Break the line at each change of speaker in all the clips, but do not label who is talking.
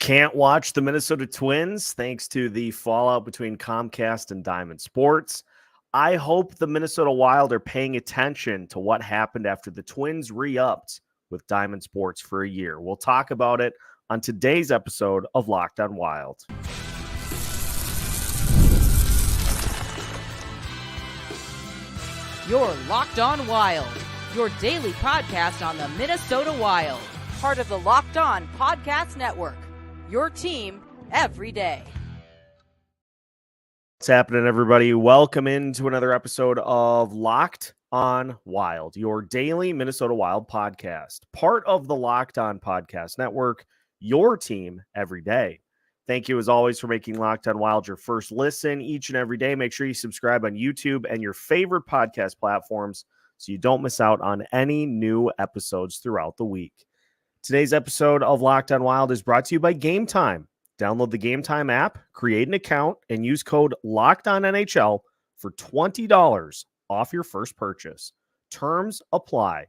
Can't watch the Minnesota Twins thanks to the fallout between Comcast and Diamond Sports. I hope the Minnesota Wild are paying attention to what happened after the Twins re-upped with Diamond Sports for a year. We'll talk about it on today's episode of Locked on Wild.
You're Locked on Wild, your daily podcast on the Minnesota Wild, part of the Locked on Podcast Network. Your team every day.
What's happening, everybody? Welcome into another episode of Locked on Wild, your daily Minnesota Wild podcast, part of the Locked on Podcast Network, your team every day. Thank you, as always, for making Locked on Wild your first listen each and every day. Make sure you subscribe on YouTube and your favorite podcast platforms so you don't miss out on any new episodes throughout the week. Today's episode of Locked on Wild is brought to you by Game Time. Download the Game Time app, create an account, and use code LOCKEDONNHL for $20 off your first purchase. Terms apply.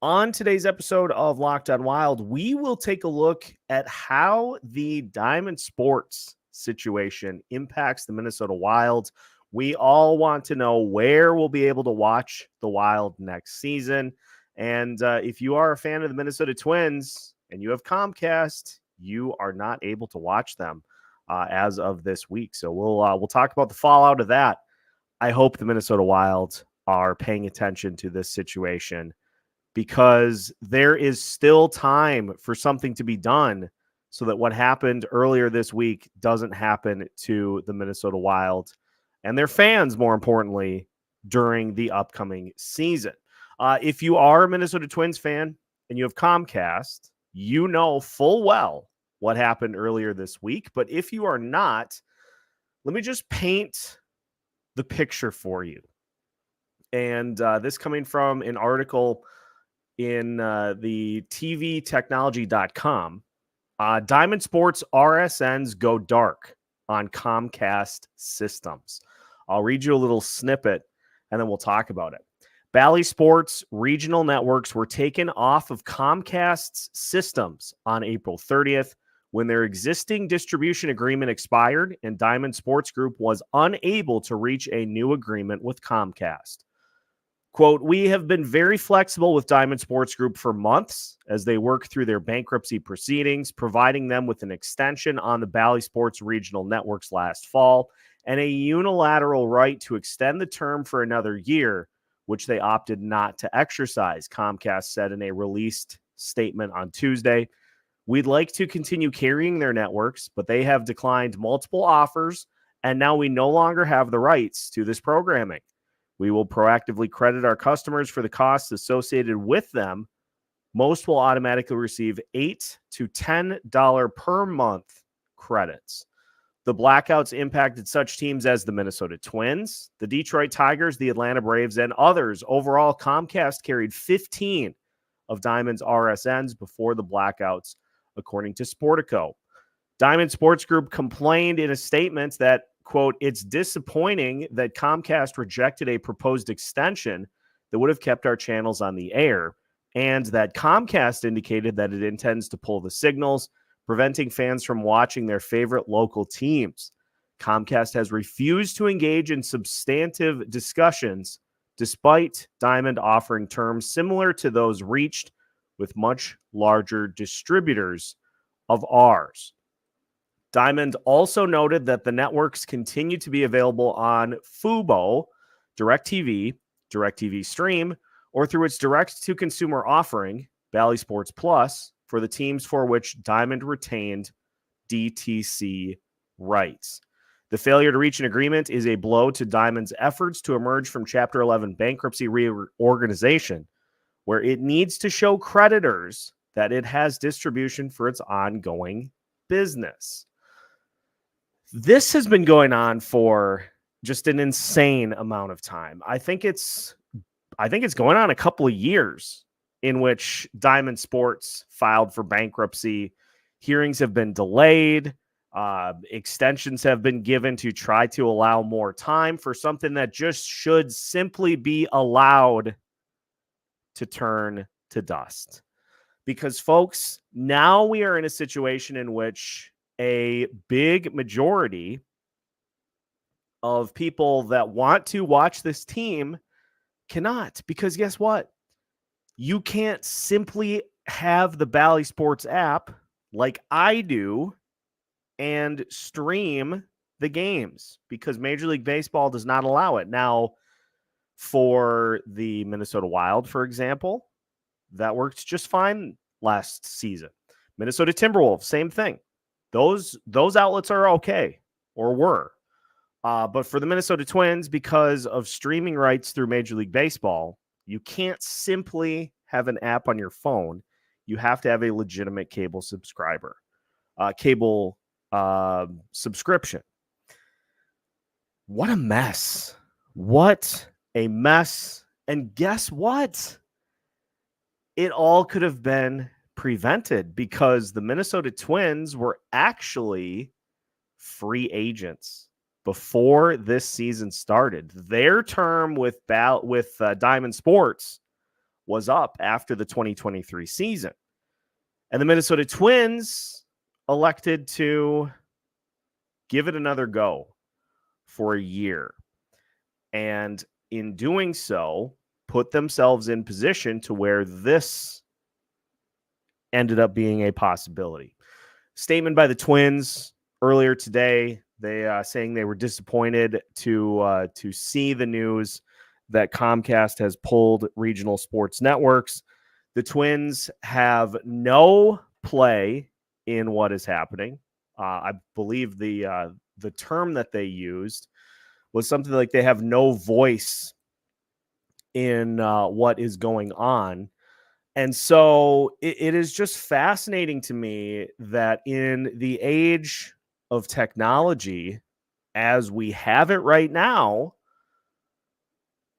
On today's episode of Locked on Wild, we will take a look at how the Diamond Sports situation impacts the Minnesota Wild. We all want to know where we'll be able to watch the Wild next season. And if you are a fan of the Minnesota Twins and you have Comcast, you are not able to watch them as of this week. So we'll talk about the fallout of that. I hope the Minnesota Wild are paying attention to this situation because there is still time for something to be done so that what happened earlier this week doesn't happen to the Minnesota Wild and their fans, more importantly, during the upcoming season. If you are a Minnesota Twins fan and you have Comcast, you know full well what happened earlier this week. But if you are not, let me just paint the picture for you. And this coming from an article in the tvtechnology.com. Diamond Sports RSNs go dark on Comcast systems. I'll read you a little snippet and then we'll talk about it. Bally Sports regional networks were taken off of Comcast's systems on April 30th when their existing distribution agreement expired and Diamond Sports Group was unable to reach a new agreement with Comcast. Quote, "We have been very flexible with Diamond Sports Group for months as they work through their bankruptcy proceedings, providing them with an extension on the Bally Sports regional networks last fall and a unilateral right to extend the term for another year, which they opted not to exercise," Comcast said in a released statement on Tuesday. "We'd like to continue carrying their networks, but they have declined multiple offers, and now we no longer have the rights to this programming. We will proactively credit our customers for the costs associated with them. Most will automatically receive $8 to $10 per month credits." The blackouts impacted such teams as the Minnesota Twins, the Detroit Tigers, the Atlanta Braves, and others. Overall, Comcast carried 15 of Diamond's RSNs before the blackouts, according to Sportico. Diamond Sports Group complained in a statement that, quote, "It's disappointing that Comcast rejected a proposed extension that would have kept our channels on the air, and that Comcast indicated that it intends to pull the signals, preventing fans from watching their favorite local teams. Comcast has refused to engage in substantive discussions, despite Diamond offering terms similar to those reached with much larger distributors of ours." Diamond also noted that the networks continue to be available on Fubo, DirecTV, DirecTV Stream, or through its direct-to-consumer offering, Bally Sports Plus, for the teams for which Diamond retained DTC rights. The failure to reach an agreement is a blow to Diamond's efforts to emerge from Chapter 11 bankruptcy reorganization, where it needs to show creditors that it has distribution for its ongoing business. This has been going on for just an insane amount of time. I think it's going on a couple of years in which Diamond Sports filed for bankruptcy. Hearings have been delayed. Extensions have been given to try to allow more time for something that just should simply be allowed to turn to dust. Because, folks, now we are in a situation in which a big majority of people that want to watch this team cannot. Because guess what? You can't simply have the Bally Sports app like I do and stream the games, because Major League Baseball does not allow it. Now, for the Minnesota Wild, for example, that worked just fine last season. Minnesota Timberwolves, same thing. Those outlets are okay, or were. But for the Minnesota Twins, because of streaming rights through Major League Baseball, you can't simply have an app on your phone. You have to have a legitimate cable subscriber, subscription. What a mess. What a mess. And guess what? It all could have been prevented, because the Minnesota Twins were actually free agents before this season started. Their term with Diamond Sports was up after the 2023 season. And the Minnesota Twins elected to give it another go for a year. And in doing so, put themselves in position to where this ended up being a possibility. Statement by the Twins earlier today, they saying they were disappointed to see the news that Comcast has pulled regional sports networks. The Twins have no play in what is happening. I believe the term that they used was something like they have no voice in what is going on. And so it is just fascinating to me that in the age of technology, as we have it right now,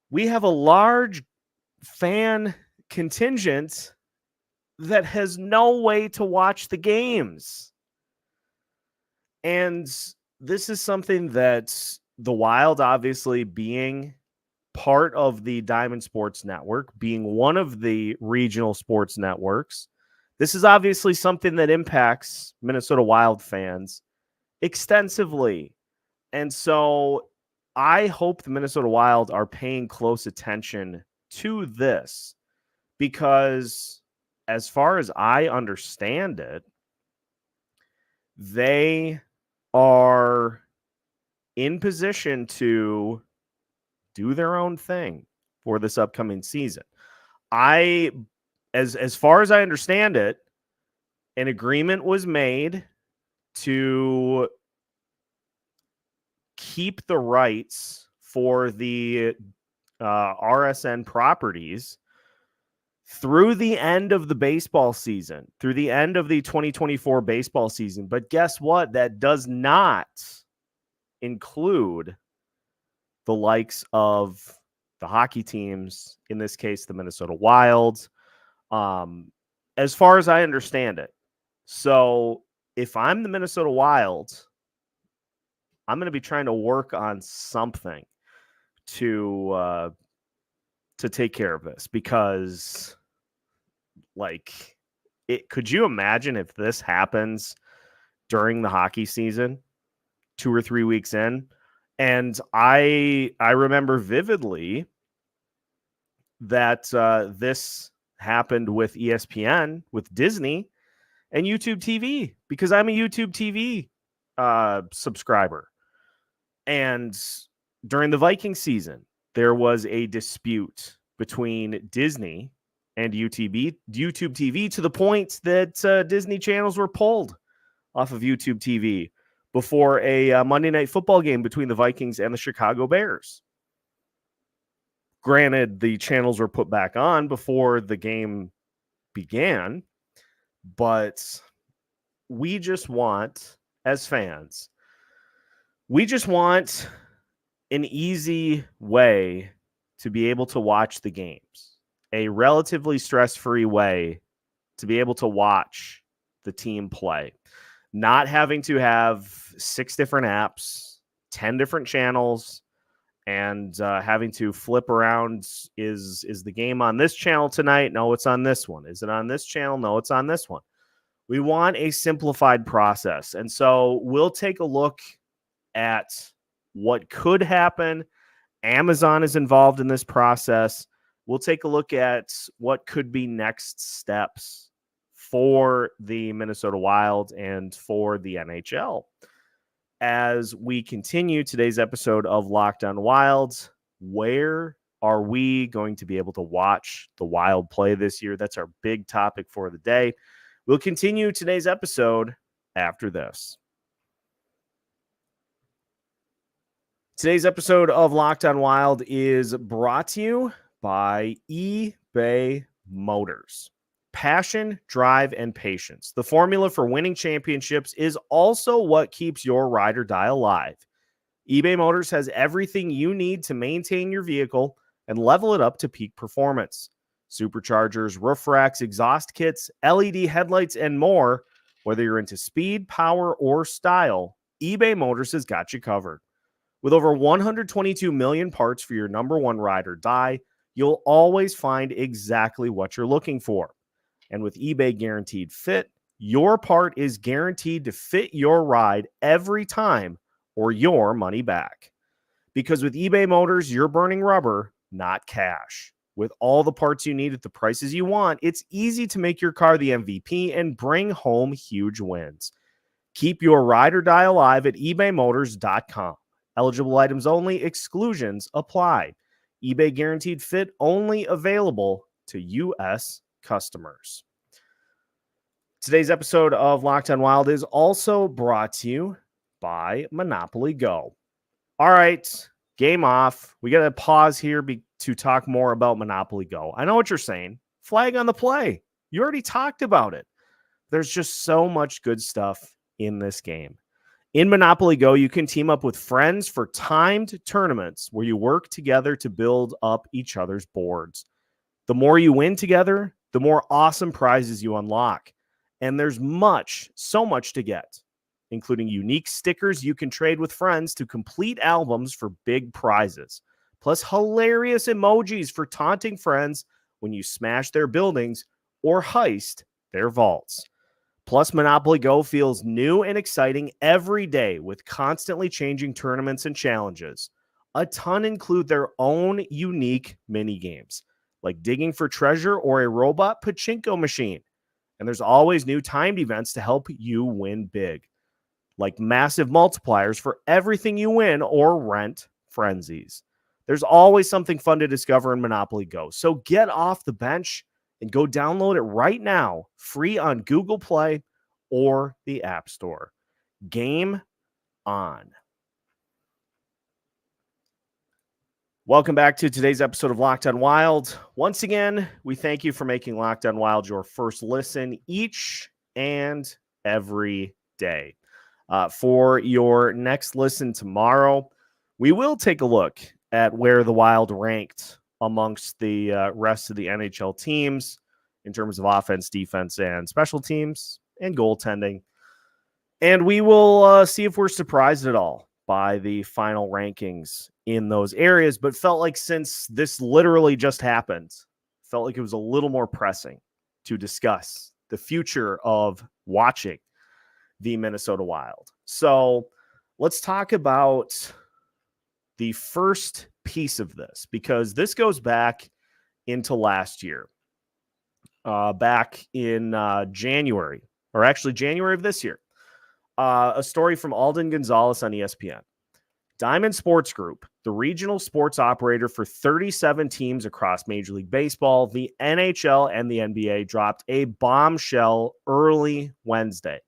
we have a large fan contingent that has no way to watch the games. And this is something that the Wild, obviously being part of the Diamond Sports Network, being one of the regional sports networks, this is obviously something that impacts Minnesota Wild fans extensively. And so I hope the Minnesota Wild are paying close attention to this, because as far as I understand it, they are in position to do their own thing for this upcoming season. As far as I understand it, an agreement was made to keep the rights for the RSN properties through the end of the baseball season, through the end of the 2024 baseball season. But guess what? That does not include the likes of the hockey teams, in this case, the Minnesota Wild, as far as I understand it. So if I'm the Minnesota Wild, I'm going to be trying to work on something to take care of this, because could you imagine if this happens during the hockey season, 2 or 3 weeks in? And I remember vividly that this happened with ESPN, with Disney, and YouTube TV, because I'm a YouTube TV subscriber. And during the Viking season, there was a dispute between Disney and YouTube TV, to the point that Disney channels were pulled off of YouTube TV before a Monday Night Football game between the Vikings and the Chicago Bears. Granted, the channels were put back on before the game began, but we just want, as fans, we just want an easy way to be able to watch the games, a relatively stress-free way to be able to watch the team play. Not having to have 6 different apps, 10 different channels, and having to flip around, is the game on this channel tonight? No, it's on this one. Is it on this channel? No, it's on this one. We want a simplified process. And so we'll take a look at what could happen. Amazon is involved in this process. We'll take a look at what could be next steps for the Minnesota Wild and for the NHL. As we continue today's episode of Locked On Wild, where are we going to be able to watch the Wild play this year? That's our big topic for the day. We'll continue today's episode after this. Today's episode of Locked On Wild is brought to you by eBay Motors. Passion, drive, and patience. The formula for winning championships is also what keeps your ride or die alive. eBay Motors has everything you need to maintain your vehicle and level it up to peak performance. Superchargers, roof racks, exhaust kits, LED headlights, and more. Whether you're into speed, power, or style, eBay Motors has got you covered. With over 122 million parts for your number one ride or die, you'll always find exactly what you're looking for. And with eBay Guaranteed Fit, your part is guaranteed to fit your ride every time or your money back. Because with eBay Motors, you're burning rubber, not cash. With all the parts you need at the prices you want, it's easy to make your car the MVP and bring home huge wins. Keep your ride or die alive at ebaymotors.com. Eligible items only. Exclusions apply. eBay Guaranteed Fit only available to U.S. customers. Today's episode of Locked On Wild is also brought to you by Monopoly Go. All right, game off. We got to pause here to talk more about Monopoly Go. I know what you're saying. Flag on the play. You already talked about it. There's just so much good stuff in this game. In Monopoly Go, you can team up with friends for timed tournaments where you work together to build up each other's boards. The more you win together, the more awesome prizes you unlock. And there's so much to get, including unique stickers you can trade with friends to complete albums for big prizes, plus hilarious emojis for taunting friends when you smash their buildings or heist their vaults. Plus, Monopoly Go feels new and exciting every day with constantly changing tournaments and challenges. A ton include their own unique mini games, like digging for treasure or a robot pachinko machine. And there's always new timed events to help you win big, like massive multipliers for everything you win or rent frenzies. There's always something fun to discover in Monopoly Go. So get off the bench and go download it right now, free on Google Play or the App Store. Game on. Welcome back to today's episode of Locked On Wild. Once again, we thank you for making Locked On Wild your first listen each and every day. For your next listen tomorrow, we will take a look at where the Wild ranked amongst the rest of the NHL teams in terms of offense, defense, and special teams and goaltending. And we will see if we're surprised at all by the final rankings in those areas, but felt like since this literally just happened, felt like it was a little more pressing to discuss the future of watching the Minnesota Wild. So let's talk about the first piece of this, because this goes back into last year, back in January of this year. A story from Alden Gonzalez on ESPN. Diamond Sports Group, the regional sports operator for 37 teams across Major League Baseball, the NHL, and the NBA, dropped a bombshell early Wednesday,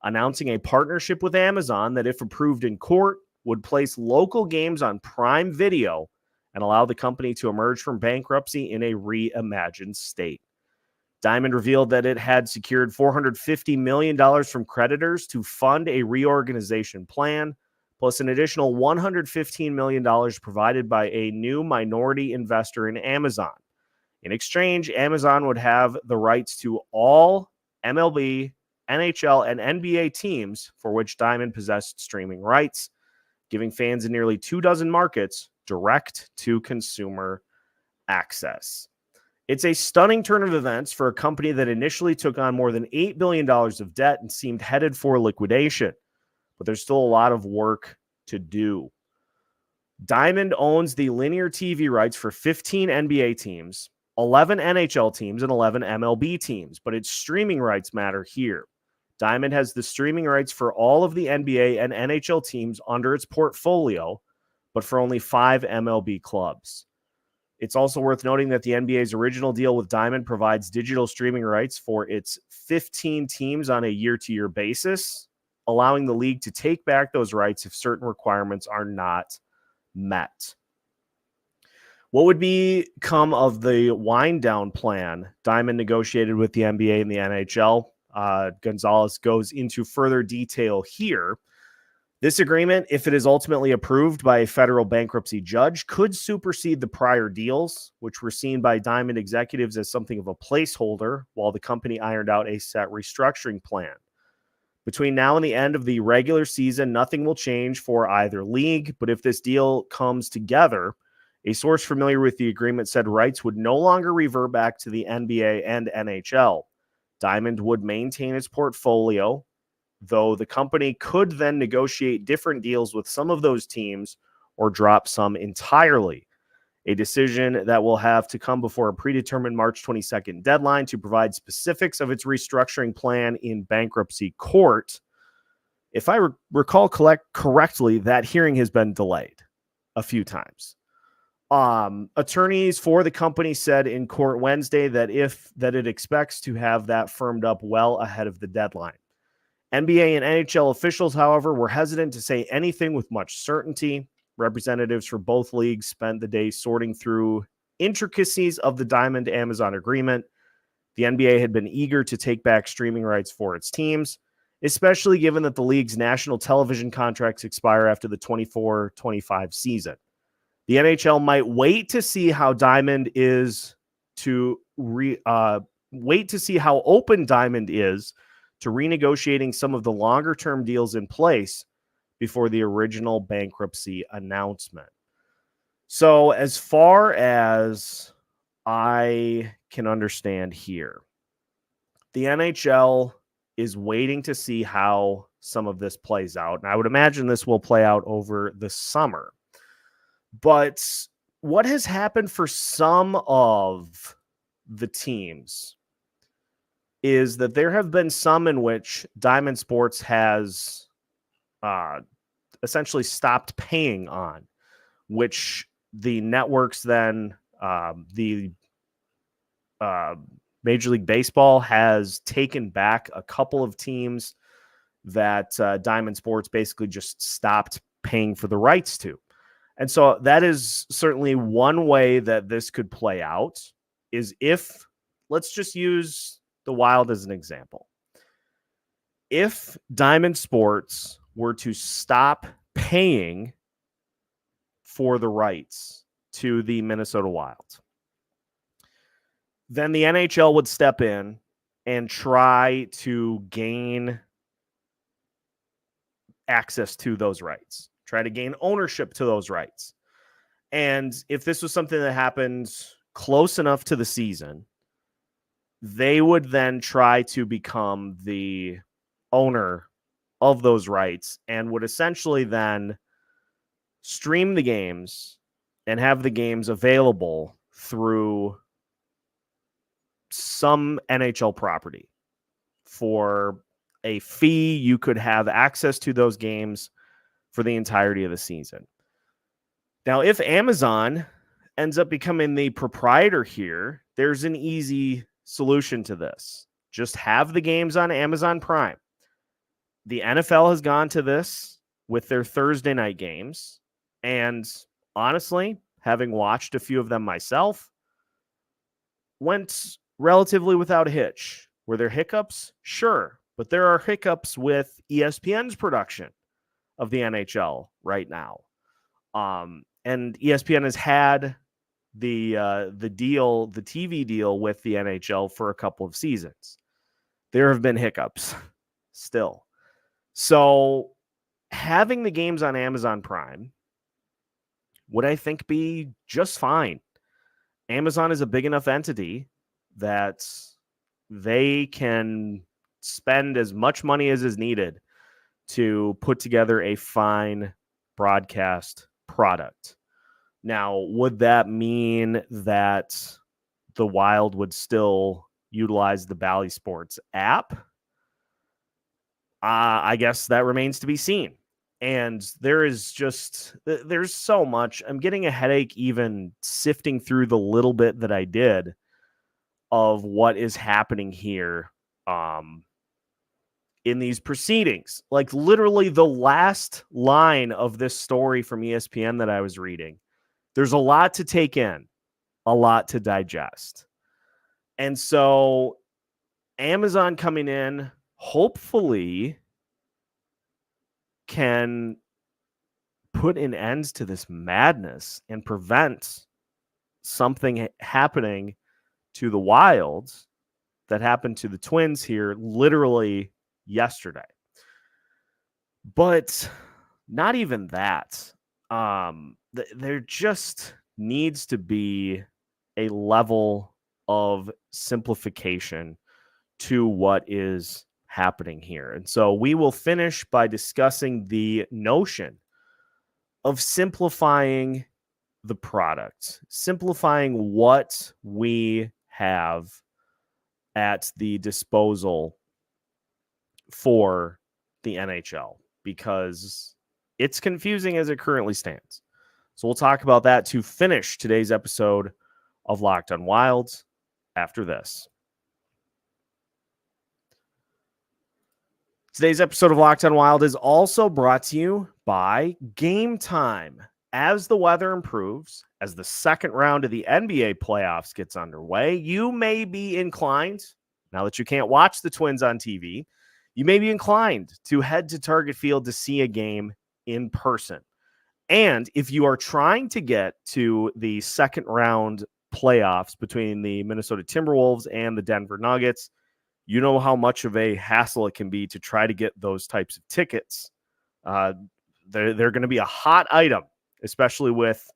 announcing a partnership with Amazon that, if approved in court, would place local games on Prime Video and allow the company to emerge from bankruptcy in a reimagined state. Diamond revealed that it had secured $450 million from creditors to fund a reorganization plan, plus an additional $115 million provided by a new minority investor in Amazon. In exchange, Amazon would have the rights to all MLB, NHL, and NBA teams for which Diamond possessed streaming rights, giving fans in nearly 24 markets direct to consumer access. It's a stunning turn of events for a company that initially took on more than $8 billion of debt and seemed headed for liquidation, but there's still a lot of work to do. Diamond owns the linear TV rights for 15 NBA teams, 11 NHL teams, and 11 MLB teams, but its streaming rights matter here. Diamond has the streaming rights for all of the NBA and NHL teams under its portfolio, but for only 5 MLB clubs. It's also worth noting that the NBA's original deal with Diamond provides digital streaming rights for its 15 teams on a year-to-year basis, allowing the league to take back those rights if certain requirements are not met. What would become of the wind-down plan Diamond negotiated with the NBA and the NHL? Gonzalez goes into further detail here. This agreement, if it is ultimately approved by a federal bankruptcy judge, could supersede the prior deals, which were seen by Diamond executives as something of a placeholder while the company ironed out a set restructuring plan. Between now and the end of the regular season, nothing will change for either league, but if this deal comes together, a source familiar with the agreement said rights would no longer revert back to the NBA and NHL. Diamond would maintain its portfolio, though the company could then negotiate different deals with some of those teams or drop some entirely. A decision that will have to come before a predetermined March 22nd deadline to provide specifics of its restructuring plan in bankruptcy court. If I recall correctly, that hearing has been delayed a few times. Attorneys for the company said in court Wednesday that it expects to have that firmed up well ahead of the deadline. NBA and NHL officials, however, were hesitant to say anything with much certainty. Representatives for both leagues spent the day sorting through intricacies of the Diamond-Amazon agreement. The NBA had been eager to take back streaming rights for its teams, especially given that the league's national television contracts expire after the 24-25 season. The NHL might wait to see how Diamond is to wait to see how open Diamond is to renegotiating some of the longer-term deals in place before the original bankruptcy announcement. So as far as I can understand here, the NHL is waiting to see how some of this plays out. And I would imagine this will play out over the summer. But what has happened for some of the teams is that there have been some in which Diamond Sports has essentially stopped paying on, which the networks then, the Major League Baseball has taken back a couple of teams that Diamond Sports basically just stopped paying for the rights to. And so that is certainly one way that this could play out, is if, let's just use the Wild as an example. If Diamond Sports were to stop paying for the rights to the Minnesota Wild, then the NHL would step in and try to gain access to those rights, try to gain ownership to those rights. And if this was something that happened close enough to the season, they would then try to become the owner of those rights and would essentially then stream the games and have the games available through some NHL property. For a fee, you could have access to those games for the entirety of the season. Now, if Amazon ends up becoming the proprietor here, there's an easy solution to this. Just have the games on Amazon Prime. The NFL has gone to this with their Thursday night games. And honestly, having watched a few of them myself, went relatively without a hitch. Were there hiccups? Sure. But there are hiccups with ESPN's production of the NHL right now. And ESPN has had the TV deal with the NHL for a couple of seasons. There have been hiccups still. So having the games on Amazon Prime would I think be just fine. Amazon is a big enough entity that they can spend as much money as is needed to put together a fine broadcast product. Now, would that mean that the Wild would still utilize the Bally Sports app? I guess that remains to be seen. And there's so much. I'm getting a headache even sifting through the little bit that I did of what is happening here in these proceedings. Like literally the last line of this story from ESPN that I was reading. There's a lot to take in, a lot to digest. And so Amazon coming in, hopefully can put an end to this madness and prevent something happening to the Wilds that happened to the Twins here literally yesterday. But not even that. There just needs to be a level of simplification to what is happening here. And so we will finish by discussing the notion of simplifying the product, simplifying what we have at the disposal for the NHL, because it's confusing as it currently stands. So we'll talk about that to finish today's episode of Locked on Wild after this. Today's episode of Locked on Wild is also brought to you by Game Time. As the weather improves, as the second round of the NBA playoffs gets underway, you may be inclined, now that you can't watch the Twins on TV, you may be inclined to head to Target Field to see a game in person. And if you are trying to get to the second round playoffs between the Minnesota Timberwolves and the Denver Nuggets, you know how much of a hassle it can be to try to get those types of tickets. They're going to be a hot item, especially with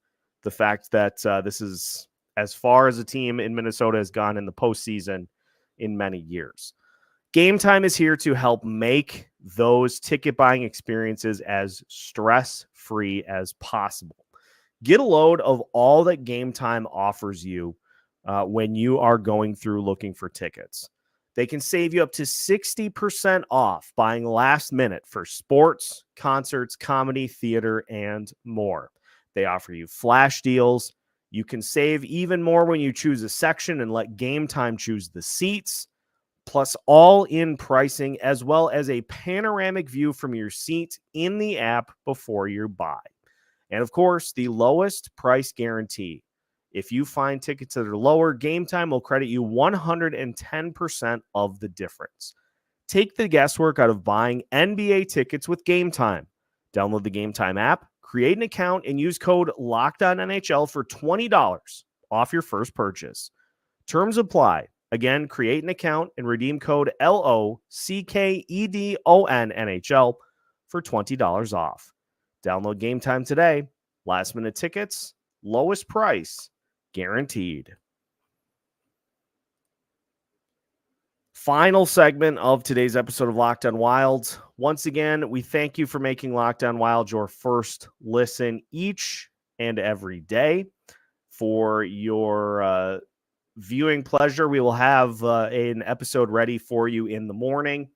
the fact that this is as far as a team in Minnesota has gone in the postseason in many years. Game Time is here to help make those ticket buying experiences as stress-free as possible. Get a load of all that Game Time offers you when you are going through looking for tickets. They can save you up to 60% off buying last minute for sports, concerts, comedy, theater, and more. They offer you flash deals. You can save even more when you choose a section and let Game Time choose the seats, plus all-in pricing, as well as a panoramic view from your seat in the app before you buy. And of course, the lowest price guarantee. If you find tickets that are lower, Game Time will credit you 110% of the difference. Take the guesswork out of buying NBA tickets with Game Time. Download the Game Time app, create an account, and use code LOCKEDONNHL for $20 off your first purchase. Terms apply. Again, create an account and redeem code LOCKEDONNHL for $20 off. Download Game Time today. Last minute tickets, lowest price, guaranteed. Final segment of today's episode of Locked on Wild. Once again, we thank you for making Locked on Wild your first listen each and every day. For your viewing pleasure, we will have an episode ready for you in the morning,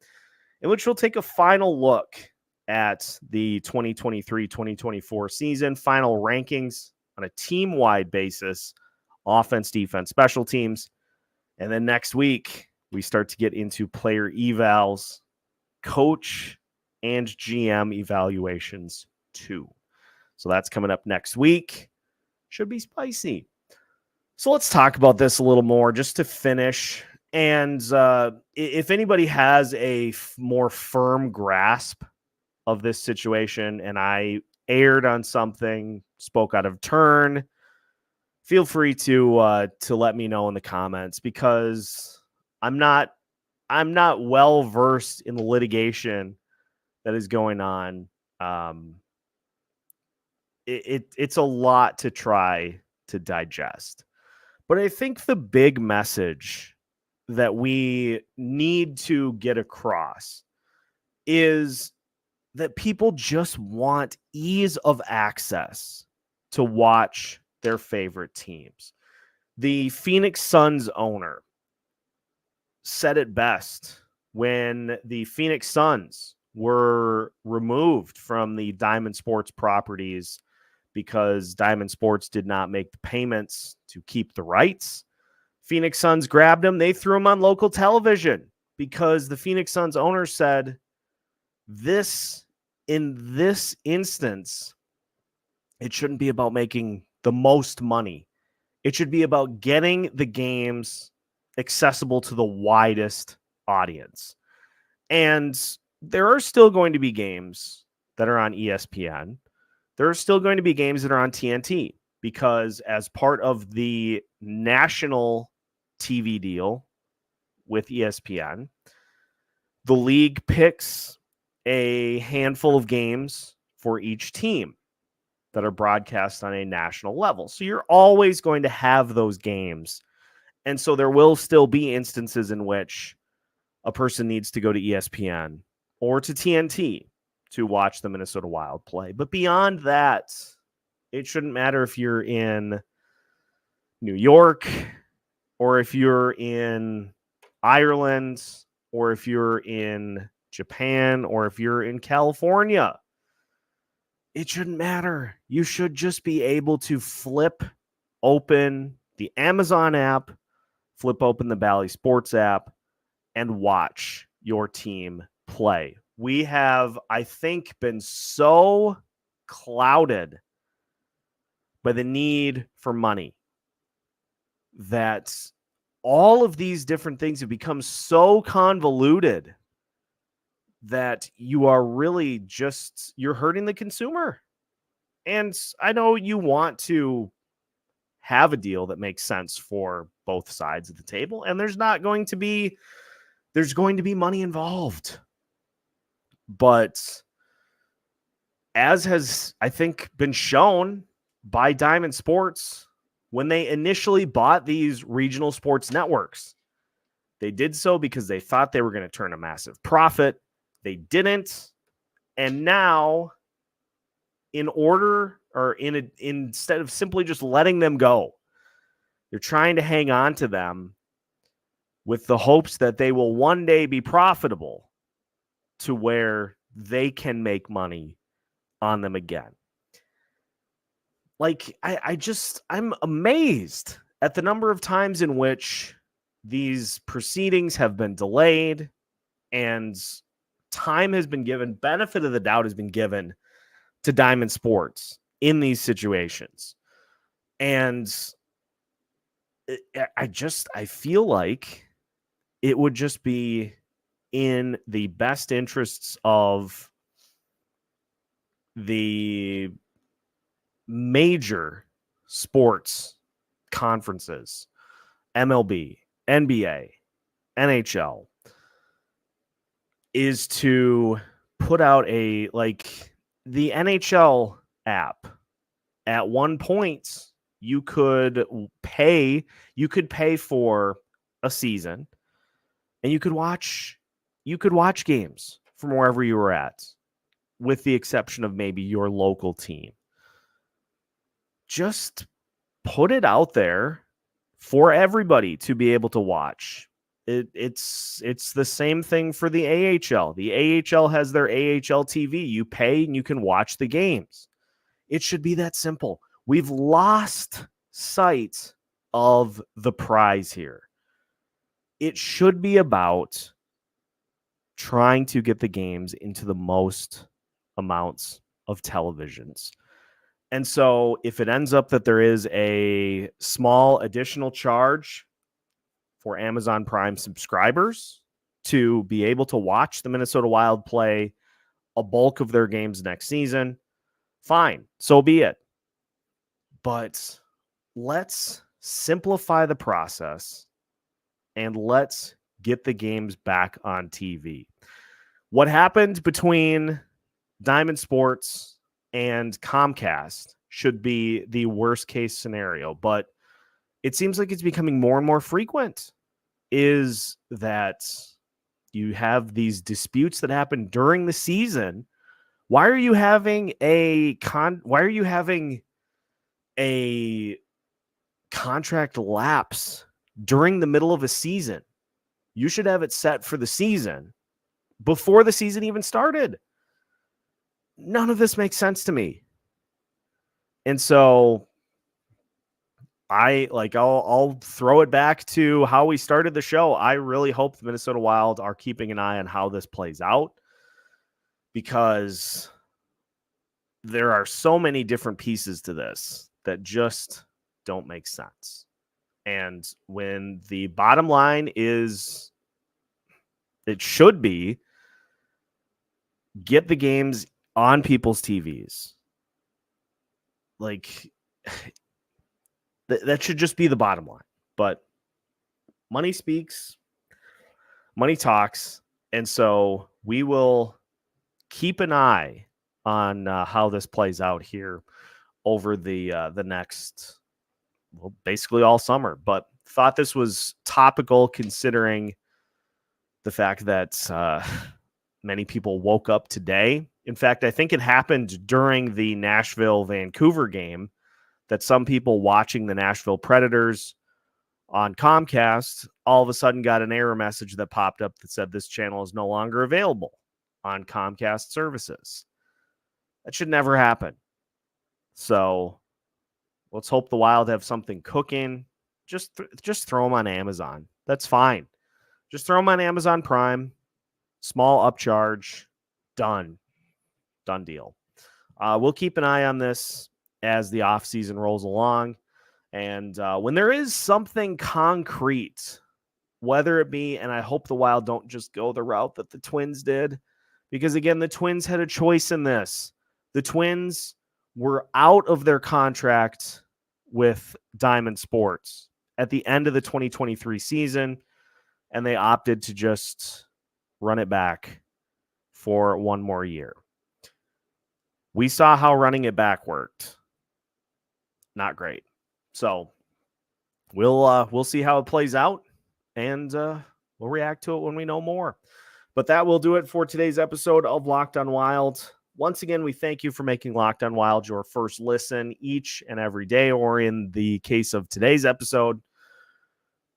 in which we'll take a final look at the 2023-2024 season, final rankings on a team-wide basis, offense, defense, special teams. And then next week, we start to get into player evals, coach and GM evaluations too. So that's coming up next week. Should be spicy. So let's talk about this a little more just to finish. And if anybody has a more firm grasp of this situation and I erred on something, spoke out of turn, feel free to let me know in the comments, because I'm not well versed in the litigation that is going on it's a lot to try to digest. But I think the big message that we need to get across is that people just want ease of access to watch their favorite teams. The Phoenix Suns owner said it best when the Phoenix Suns were removed from the Diamond Sports properties because Diamond Sports did not make the payments to keep the rights. Phoenix Suns grabbed them. They threw them on local television because the Phoenix Suns owner said, in this instance, it shouldn't be about making the most money. It should be about getting the games accessible to the widest audience. And there are still going to be games that are on ESPN. There are still going to be games that are on TNT because as part of the national TV deal with ESPN, the league picks a handful of games for each team that are broadcast on a national level. So you're always going to have those games. And so there will still be instances in which a person needs to go to ESPN or to TNT to watch the Minnesota Wild play. But beyond that, it shouldn't matter if you're in New York or if you're in Ireland or if you're in Japan or if you're in California. It shouldn't matter. You should just be able to flip open the Amazon app, flip open the Bally Sports app, and watch your team play. We have, I think, been so clouded by the need for money that all of these different things have become so convoluted that you are really just, you're hurting the consumer. And I know you want to have a deal that makes sense for both sides of the table, and there's going to be money involved. But as has, I think, been shown by Diamond Sports, when they initially bought these regional sports networks, they did so because they thought they were going to turn a massive profit. They didn't. And now, instead of simply just letting them go, they're trying to hang on to them with the hopes that they will one day be profitable to where they can make money on them again. Like, I'm amazed at the number of times in which these proceedings have been delayed and time has been given, benefit of the doubt has been given to Diamond Sports in these situations. And I feel like it would just be in the best interests of the major sports conferences, MLB, NBA, NHL, is to put out the NHL app. At one point, you could pay for a season and you could watch games from wherever you were at, with the exception of maybe your local team. Just put it out there for everybody to be able to watch. It's the same thing for the AHL. The AHL has their AHL TV. You pay and you can watch the games. It should be that simple. We've lost sight of the prize here. It should be about trying to get the games into the most amounts of televisions. And so if it ends up that there is a small additional charge for Amazon Prime subscribers to be able to watch the Minnesota Wild play a bulk of their games next season, fine, so be it. But let's simplify the process and let's get the games back on TV. What happened between Diamond Sports and Comcast should be the worst case scenario, but it seems like it's becoming more and more frequent, is that you have these disputes that happen during the season. Why are you having a contract lapse during the middle of a season? You should have it set for the season before the season even started. None of this makes sense to me. And so I'll throw it back to how we started the show. I really hope the Minnesota Wild are keeping an eye on how this plays out, because there are so many different pieces to this that just don't make sense. And when the bottom line is, it should be, get the games on people's TVs. Like, that should just be the bottom line. But money speaks, money talks, and so we will keep an eye on how this plays out here over the next, well, basically all summer. But thought this was topical, considering the fact that many people woke up today. In fact, I think it happened during the Nashville-Vancouver game that some people watching the Nashville Predators on Comcast all of a sudden got an error message that popped up that said this channel is no longer available on Comcast services. That should never happen. So let's hope the Wild have something cooking. Just throw them on Amazon. That's fine. Just throw them on Amazon Prime. Small upcharge. Done deal. We'll keep an eye on this as the offseason rolls along. And when there is something concrete, whether it be, and I hope the Wild don't just go the route that the Twins did, because, again, the Twins had a choice in this. The Twins were out of their contract with Diamond Sports at the end of the 2023 season, and they opted to just run it back for one more year. We saw how running it back worked. Not great. So we'll see how it plays out, and we'll react to it when we know more. But that will do it for today's episode of Locked on Wild. Once again, we thank you for making Locked on Wild your first listen each and every day, or in the case of today's episode,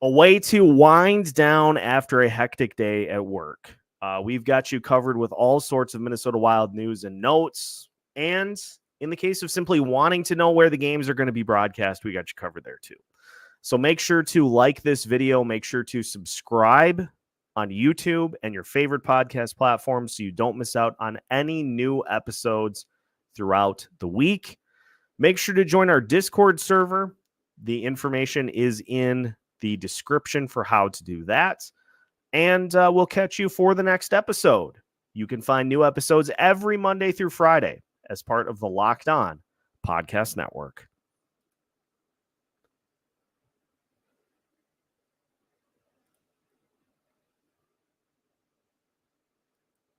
a way to wind down after a hectic day at work. We've got you covered with all sorts of Minnesota Wild news and notes. And in the case of simply wanting to know where the games are going to be broadcast, we got you covered there too. So make sure to like this video. Make sure to subscribe on YouTube and your favorite podcast platforms so you don't miss out on any new episodes throughout the week. Make sure to join our Discord server. The information is in the description for how to do that. And we'll catch you for the next episode. You can find new episodes every Monday through Friday as part of the Locked On Podcast Network.